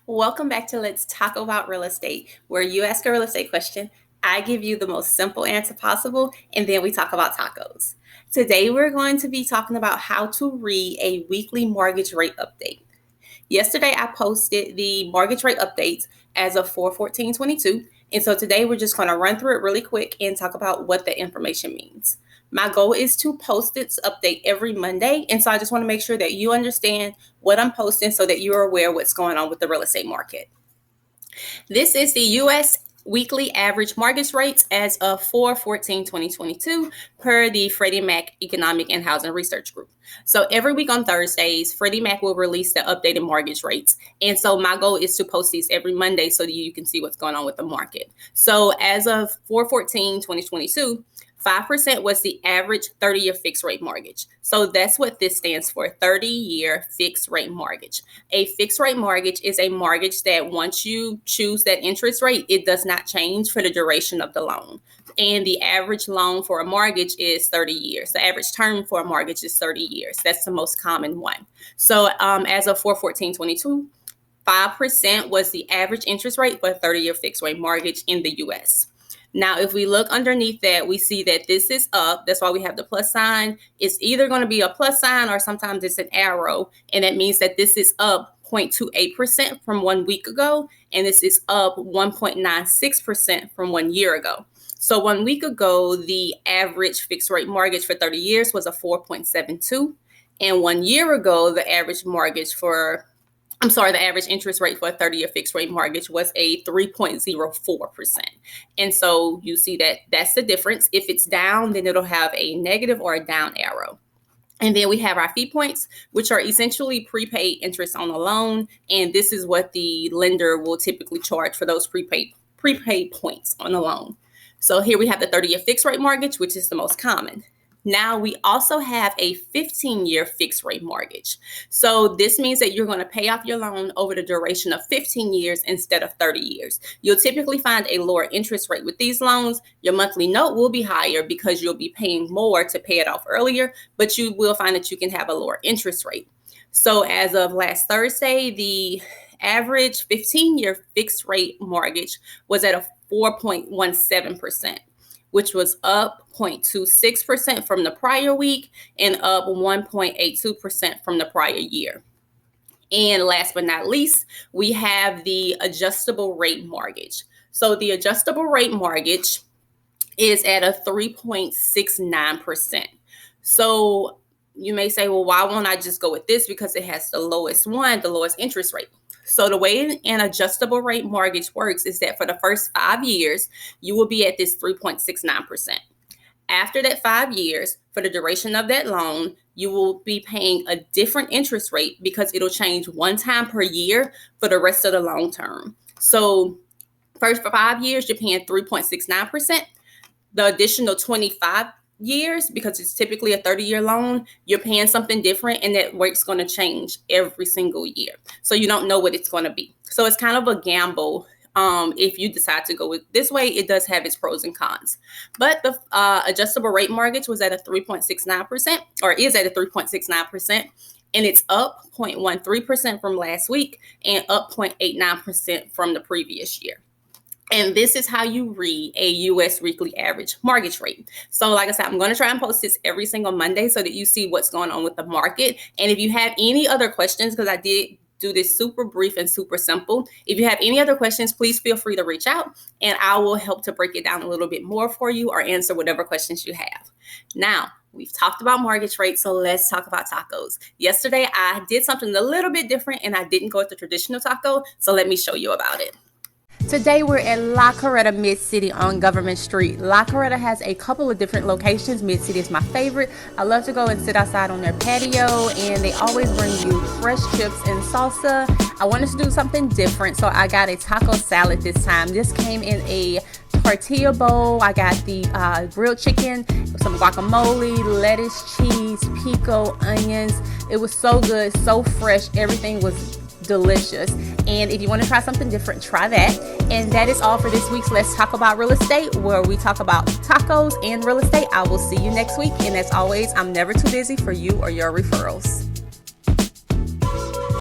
Welcome back to Let's Talk About Real Estate, where you ask a real estate question, I give you the most simple answer possible, and then we talk about tacos. Today, we're going to be talking about how to read a weekly mortgage rate update. Yesterday, I posted the mortgage rate updates as of 4/14/22. And so today, we're just going to run through it really quick and talk about what the information means. My goal is to post this update every Monday. And so I just want to make sure that you understand what I'm posting so that you're aware what's going on with the real estate market. This is the U.S. weekly average mortgage rates as of 4/14/2022 per the Freddie Mac Economic and Housing Research Group. So every week on Thursdays, Freddie Mac will release the updated mortgage rates. And so my goal is to post these every Monday so that you can see what's going on with the market. So as of 4/14/2022, 5% was the average 30-year fixed rate mortgage. So that's what this stands for, 30-year fixed rate mortgage. A fixed rate mortgage is a mortgage that once you choose that interest rate, it does not change for the duration of the loan. And the average loan for a mortgage is 30 years. The average term for a mortgage is 30 years. That's the most common one. So as of 4/14/22, 5% was the average interest rate for a 30-year fixed rate mortgage in the U.S. Now, if we look underneath that, we see that this is up. That's why we have the plus sign. It's either going to be a plus sign or sometimes it's an arrow. And that means that this is up 0.28% from 1 week ago. And this is up 1.96% from 1 year ago. So 1 week ago, the average fixed rate mortgage for 30 years was a 4.72. And 1 year ago, the average interest rate for a 30-year fixed rate mortgage was a 3.04%. And so you see that that's the difference. If it's down, then it'll have a negative or a down arrow. And then we have our fee points, which are essentially prepaid interest on a loan. And this is what the lender will typically charge for those prepaid points on a loan. So here we have the 30-year fixed rate mortgage, which is the most common. Now we also have a 15-year fixed rate mortgage. So this means that you're going to pay off your loan over the duration of 15 years instead of 30 years. You'll typically find a lower interest rate with these loans. Your monthly note will be higher because you'll be paying more to pay it off earlier, but you will find that you can have a lower interest rate. So as of last Thursday, the average 15-year fixed rate mortgage was at a 4.17%. which was up 0.26% from the prior week and up 1.82% from the prior year. And last but not least, we have the adjustable rate mortgage. So the adjustable rate mortgage is at a 3.69%. So you may say, well, why won't I just go with this? Because it has the lowest interest rate. So the way an adjustable rate mortgage works is that for the first 5 years, you will be at this 3.69%. After that 5 years, for the duration of that loan, you will be paying a different interest rate because it'll change one time per year for the rest of the long term. So first for 5 years, you're paying 3.69%. The additional 25 years, because it's typically a 30-year loan, you're paying something different, and that rate's going to change every single year. So you don't know what it's going to be. So it's kind of a gamble. If you decide to go with this way, it does have its pros and cons. But the adjustable rate mortgage was at a 3.69%, or is at a 3.69%, and it's up 0.13% from last week and up 0.89% from the previous year. And this is how you read a U.S. weekly average mortgage rate. So like I said, I'm going to try and post this every single Monday so that you see what's going on with the market. And if you have any other questions, because I did do this super brief and super simple, if you have any other questions, please feel free to reach out and I will help to break it down a little bit more for you or answer whatever questions you have. Now, we've talked about mortgage rates, so let's talk about tacos. Yesterday, I did something a little bit different and I didn't go with the traditional taco, so let me show you about it. Today we're at La Carreta Mid-City on Government Street. La Carreta has a couple of different locations. Mid-City is my favorite. I love to go and sit outside on their patio, and they always bring you fresh chips and salsa. I wanted to do something different, so I got a taco salad this time. This came in a tortilla bowl. I got the grilled chicken, some guacamole, lettuce, cheese, pico, onions. It was so good, so fresh. Everything was delicious. And if you want to try something different, try that. And that is all for this week's Let's Talk About Real Estate, where we talk about tacos and real estate. I will see you next week. And as always, I'm never too busy for you or your referrals.